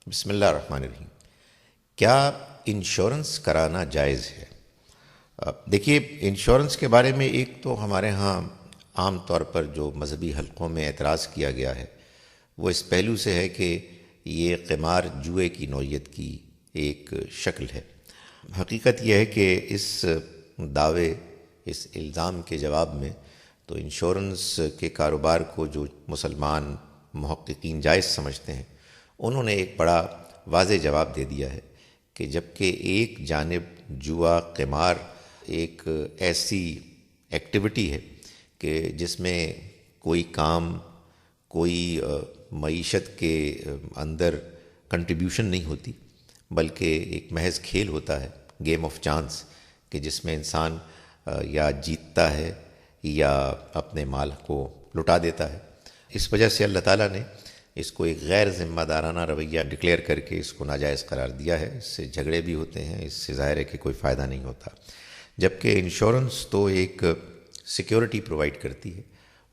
بسم اللہ الرحمن الرحیم۔ کیا انشورنس کرانا جائز ہے؟ دیکھیے، انشورنس کے بارے میں ایک تو ہمارے ہاں عام طور پر جو مذہبی حلقوں میں اعتراض کیا گیا ہے وہ اس پہلو سے ہے کہ یہ قمار جوئے کی نوعیت کی ایک شکل ہے۔ حقیقت یہ ہے کہ اس دعوے، اس الزام کے جواب میں تو انشورنس کے کاروبار کو جو مسلمان محققین جائز سمجھتے ہیں انہوں نے ایک بڑا واضح جواب دے دیا ہے کہ جبکہ ایک جانب جوا قمار ایک ایسی ایکٹیویٹی ہے کہ جس میں کوئی کام، کوئی معیشت کے اندر کنٹریبیوشن نہیں ہوتی، بلکہ ایک محض کھیل ہوتا ہے، گیم آف چانس، کہ جس میں انسان یا جیتتا ہے یا اپنے مال کو لٹا دیتا ہے۔ اس وجہ سے اللہ تعالیٰ نے اس کو ایک غیر ذمہ دارانہ رویہ ڈکلیئر کر کے اس کو ناجائز قرار دیا ہے۔ اس سے جھگڑے بھی ہوتے ہیں، اس سے ظاہر ہے کہ کوئی فائدہ نہیں ہوتا، جبکہ انشورنس تو ایک سیکیورٹی پرووائڈ کرتی ہے،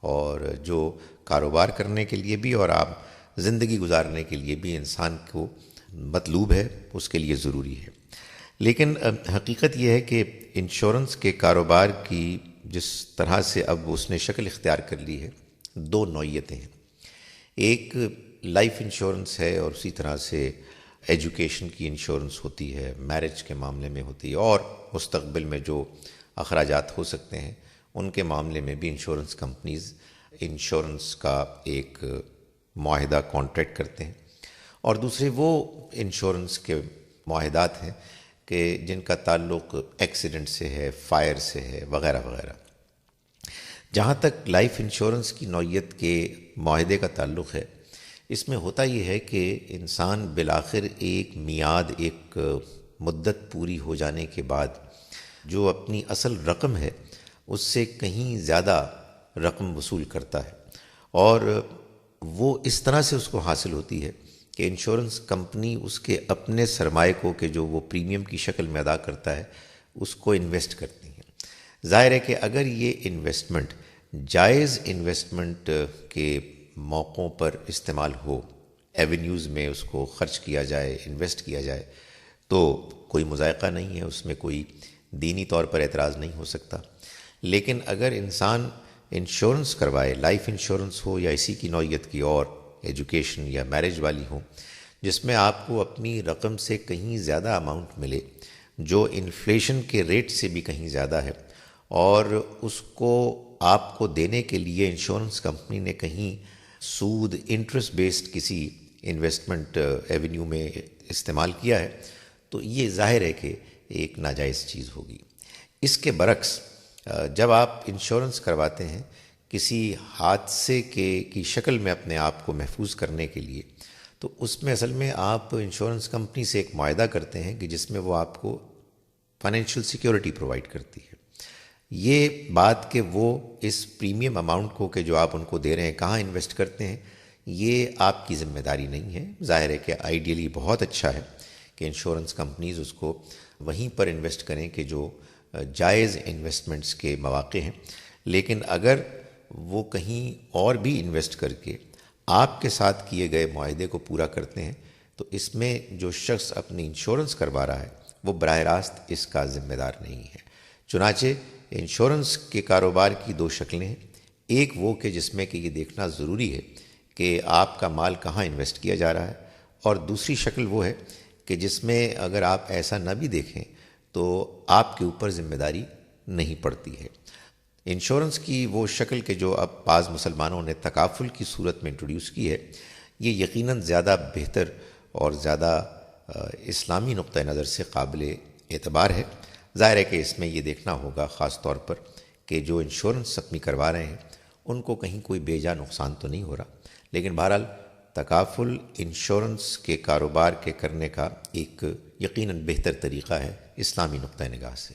اور جو کاروبار کرنے کے لیے بھی اور آپ زندگی گزارنے کے لیے بھی انسان کو مطلوب ہے، اس کے لیے ضروری ہے۔ لیکن حقیقت یہ ہے کہ انشورنس کے کاروبار کی جس طرح سے اب اس نے شکل اختیار کر لی ہے، دو نوعیتیں ہیں۔ ایک لائف انشورنس ہے، اور اسی طرح سے ایجوکیشن کی انشورنس ہوتی ہے، میرج کے معاملے میں ہوتی ہے، اور مستقبل میں جو اخراجات ہو سکتے ہیں ان کے معاملے میں بھی انشورنس کمپنیز انشورنس کا ایک معاہدہ کانٹریکٹ کرتے ہیں۔ اور دوسرے وہ انشورنس کے معاہدات ہیں کہ جن کا تعلق ایکسیڈنٹ سے ہے، فائر سے ہے، وغیرہ وغیرہ۔ جہاں تک لائف انشورنس کی نوعیت کے معاہدے کا تعلق ہے، اس میں ہوتا یہ ہے کہ انسان بالآخر ایک میعاد، ایک مدت پوری ہو جانے کے بعد جو اپنی اصل رقم ہے اس سے کہیں زیادہ رقم وصول کرتا ہے، اور وہ اس طرح سے اس کو حاصل ہوتی ہے کہ انشورنس کمپنی اس کے اپنے سرمائے کو، کہ جو وہ پریمیم کی شکل میں ادا کرتا ہے، اس کو انویسٹ کرتی ہیں۔ ظاہر ہے کہ اگر یہ انویسٹمنٹ جائز انویسٹمنٹ کے موقعوں پر استعمال ہو، ایونیوز میں اس کو خرچ کیا جائے، انویسٹ کیا جائے، تو کوئی مضائقہ نہیں ہے، اس میں کوئی دینی طور پر اعتراض نہیں ہو سکتا۔ لیکن اگر انسان انشورنس کروائے، لائف انشورنس ہو یا اسی کی نوعیت کی اور ایجوکیشن یا میرج والی ہو، جس میں آپ کو اپنی رقم سے کہیں زیادہ اماؤنٹ ملے، جو انفلیشن کے ریٹ سے بھی کہیں زیادہ ہے، اور اس کو آپ کو دینے کے لیے انشورنس کمپنی نے کہیں سود، انٹرسٹ بیسڈ کسی انویسٹمنٹ ایونیو میں استعمال کیا ہے، تو یہ ظاہر ہے کہ ایک ناجائز چیز ہوگی۔ اس کے برعکس جب آپ انشورنس کرواتے ہیں کسی حادثے کی شکل میں اپنے آپ کو محفوظ کرنے کے لیے، تو اس میں اصل میں آپ انشورنس کمپنی سے ایک معاہدہ کرتے ہیں کہ جس میں وہ آپ کو فائنینشیل سیکیورٹی پرووائڈ کرتی ہے۔ یہ بات کہ وہ اس پریمیم اماؤنٹ کو کہ جو آپ ان کو دے رہے ہیں کہاں انویسٹ کرتے ہیں، یہ آپ کی ذمہ داری نہیں ہے۔ ظاہر ہے کہ آئیڈیلی بہت اچھا ہے کہ انشورنس کمپنیز اس کو وہیں پر انویسٹ کریں کہ جو جائز انویسٹمنٹس کے مواقع ہیں، لیکن اگر وہ کہیں اور بھی انویسٹ کر کے آپ کے ساتھ کیے گئے معاہدے کو پورا کرتے ہیں، تو اس میں جو شخص اپنی انشورنس کروا رہا ہے وہ براہ راست اس کا ذمہ دار نہیں ہے۔ چنانچہ انشورنس کے کاروبار کی دو شکلیں ہیں۔ ایک وہ کہ جس میں کہ یہ دیکھنا ضروری ہے کہ آپ کا مال کہاں انویسٹ کیا جا رہا ہے، اور دوسری شکل وہ ہے کہ جس میں اگر آپ ایسا نہ بھی دیکھیں تو آپ کے اوپر ذمہ داری نہیں پڑتی ہے۔ انشورنس کی وہ شکل کہ جو اب بعض مسلمانوں نے تکافل کی صورت میں انٹروڈیوس کی ہے، یہ یقیناً زیادہ بہتر اور زیادہ اسلامی نقطہ نظر سے قابل اعتبار ہے۔ ظاہر ہے کہ اس میں یہ دیکھنا ہوگا خاص طور پر کہ جو انشورنس اپنی کروا رہے ہیں ان کو کہیں کوئی بے جا نقصان تو نہیں ہو رہا، لیکن بہرحال تکافل انشورنس کے کاروبار کے کرنے کا ایک یقیناً بہتر طریقہ ہے اسلامی نقطہ نگاہ سے۔